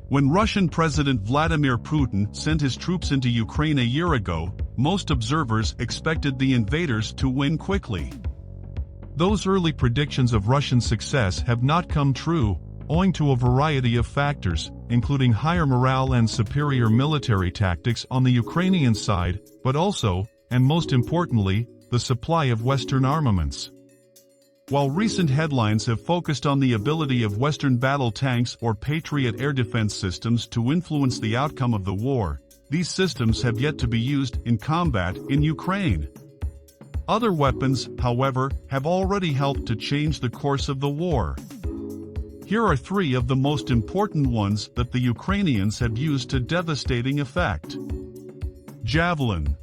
When Russian President Vladimir Putin sent his troops into Ukraine a year ago, most observers expected the invaders to win quickly. Those early predictions of Russian success have not come true, owing to a variety of factors, including higher morale and superior military tactics on the Ukrainian side, but also, and most importantly, the supply of Western armaments. While recent headlines have focused on the ability of Western battle tanks or Patriot air defense systems to influence the outcome of the war, these systems have yet to be used in combat in Ukraine. Other weapons, however, have already helped to change the course of the war. Here are three of the most important ones that the Ukrainians have used to devastating effect. Javelin.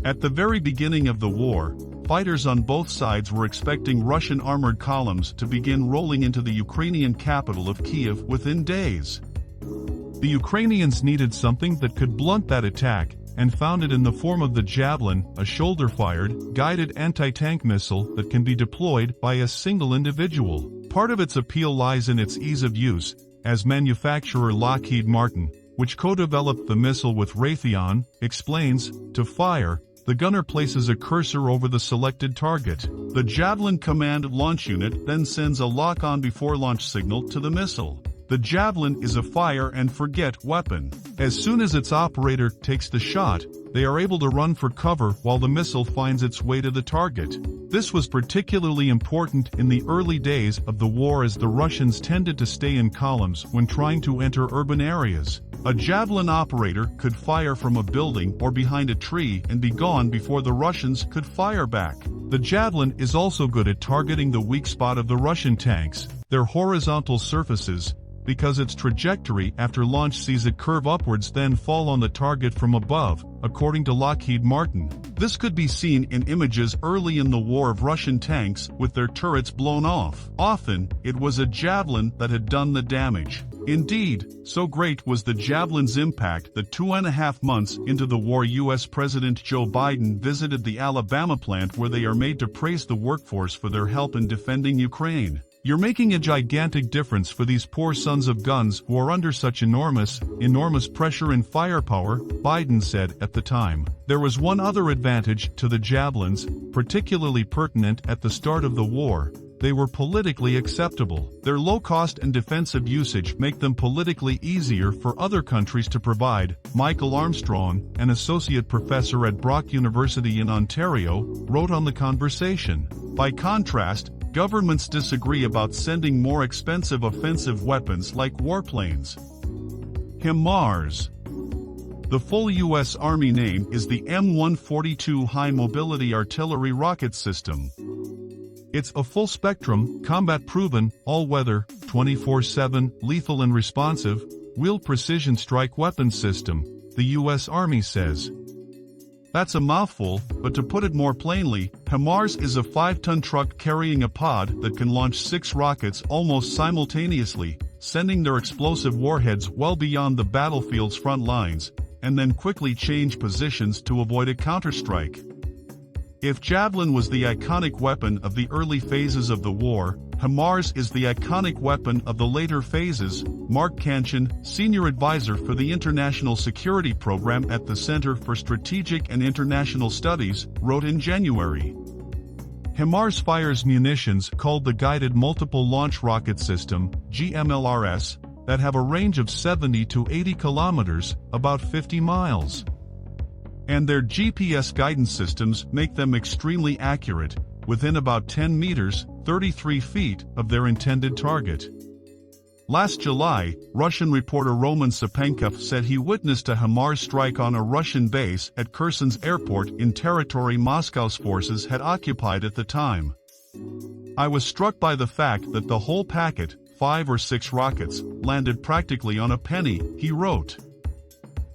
At the very beginning of the war, fighters on both sides were expecting Russian armored columns to begin rolling into the Ukrainian capital of Kyiv within days. The Ukrainians needed something that could blunt that attack, and found it in the form of the Javelin, a shoulder-fired, guided anti-tank missile that can be deployed by a single individual. Part of its appeal lies in its ease of use, as manufacturer Lockheed Martin, which co-developed the missile with Raytheon, explains. To fire, the gunner places a cursor over the selected target. The Javelin command launch unit then sends a lock-on before launch signal to the missile. The Javelin is a fire-and-forget weapon. As soon as its operator takes the shot, they are able to run for cover while the missile finds its way to the target. This was particularly important in the early days of the war, as the Russians tended to stay in columns when trying to enter urban areas. A Javelin operator could fire from a building or behind a tree and be gone before the Russians could fire back. The Javelin is also good at targeting the weak spot of the Russian tanks, their horizontal surfaces, because its trajectory after launch sees it curve upwards then fall on the target from above, according to Lockheed Martin. This could be seen in images early in the war of Russian tanks with their turrets blown off. Often, it was a Javelin that had done the damage. Indeed, so great was the Javelin's impact that 2.5 months into the war, U.S. President Joe Biden visited the Alabama plant where they are made to praise the workforce for their help in defending Ukraine. "You're making a gigantic difference for these poor sons of guns who are under such enormous pressure and firepower," Biden said at the time. There was one other advantage to the Javelins, particularly pertinent at the start of the war. They were politically acceptable. Their low cost and defensive usage make them politically easier for other countries to provide. Michael Armstrong, an associate professor at Brock University in Ontario, wrote on the conversation. By contrast, governments disagree about sending more expensive offensive weapons like warplanes. HIMARS. The full U.S. Army name is the M142 High Mobility Artillery Rocket System. It's a full-spectrum, combat-proven, all-weather, 24/7, lethal and responsive, wheeled precision strike weapon system, the U.S. Army says. That's a mouthful, but to put it more plainly, HIMARS is a 5-ton truck carrying a pod that can launch 6 rockets almost simultaneously, sending their explosive warheads well beyond the battlefield's front lines, and then quickly change positions to avoid a counterstrike. If Javelin was the iconic weapon of the early phases of the war, HIMARS is the iconic weapon of the later phases, Mark Kanchan, senior advisor for the International Security Program at the Center for Strategic and International Studies, wrote in January. HIMARS fires munitions called the Guided Multiple Launch Rocket System, GMLRS, that have a range of 70 to 80 kilometers, about 50 miles. And their GPS guidance systems make them extremely accurate, within about 10 meters, 33 feet, of their intended target. Last July, Russian reporter Roman Sepenkov said he witnessed a HIMARS strike on a Russian base at Kherson Airport in territory Moscow's forces had occupied at the time. "I was struck by the fact that the whole packet, 5 or 6 rockets, landed practically on a penny," he wrote.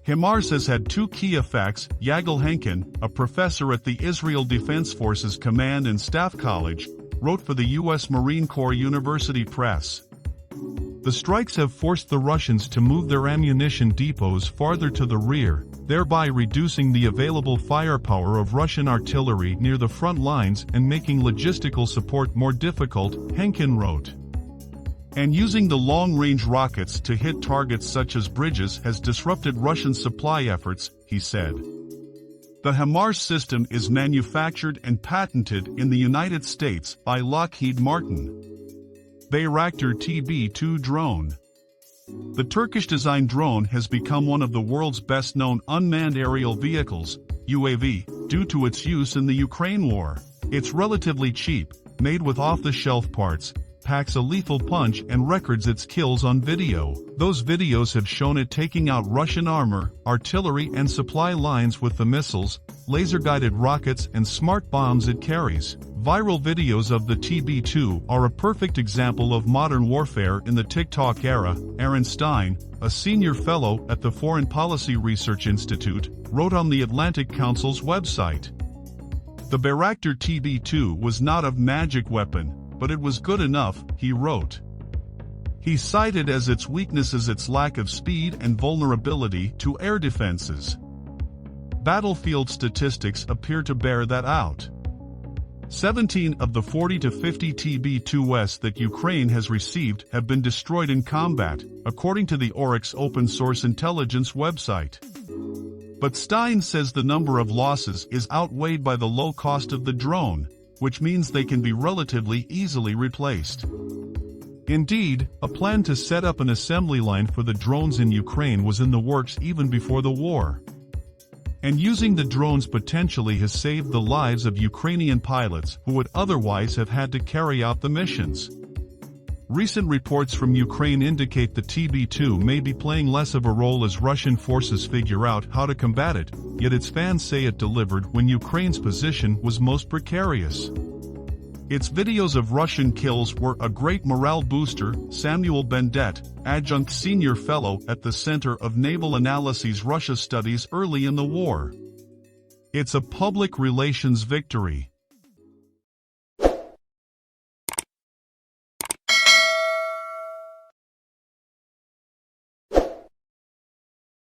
HIMARS has had 2 key effects. Yagal Henkin, a professor at the Israel Defense Forces Command and Staff College, wrote for the U.S. Marine Corps University Press. The strikes have forced the Russians to move their ammunition depots farther to the rear, thereby reducing the available firepower of Russian artillery near the front lines and making logistical support more difficult, Henkin wrote. And using the long-range rockets to hit targets such as bridges has disrupted Russian supply efforts, he said. The HIMARS system is manufactured and patented in the United States by Lockheed Martin. Bayraktar TB2 drone. The Turkish-designed drone has become one of the world's best-known unmanned aerial vehicles, UAV, due to its use in the Ukraine war. It's relatively cheap, made with off-the-shelf parts, packs a lethal punch and records its kills on video. Those videos have shown it taking out Russian armor, artillery and supply lines with the missiles, laser-guided rockets and smart bombs it carries. Viral videos of the TB2 are a perfect example of modern warfare in the TikTok era. Aaron Stein, a senior fellow at the Foreign Policy Research Institute, wrote on the Atlantic Council's website. The Bayraktar TB2 was not a magic weapon, but it was good enough, he wrote. He cited as its weaknesses its lack of speed and vulnerability to air defenses. Battlefield statistics appear to bear that out. 17 of the 40 to 50 TB2s that Ukraine has received have been destroyed in combat, according to the Oryx open-source intelligence website. But Stein says the number of losses is outweighed by the low cost of the drone, which means they can be relatively easily replaced. Indeed, a plan to set up an assembly line for the drones in Ukraine was in the works even before the war. And using the drones potentially has saved the lives of Ukrainian pilots who would otherwise have had to carry out the missions. Recent reports from Ukraine indicate the TB2 may be playing less of a role as Russian forces figure out how to combat it, yet its fans say it delivered when Ukraine's position was most precarious. Its videos of Russian kills were a great morale booster, Samuel Bendet, adjunct senior fellow at the Center of Naval Analyses Russia Studies early in the war. It's a public relations victory.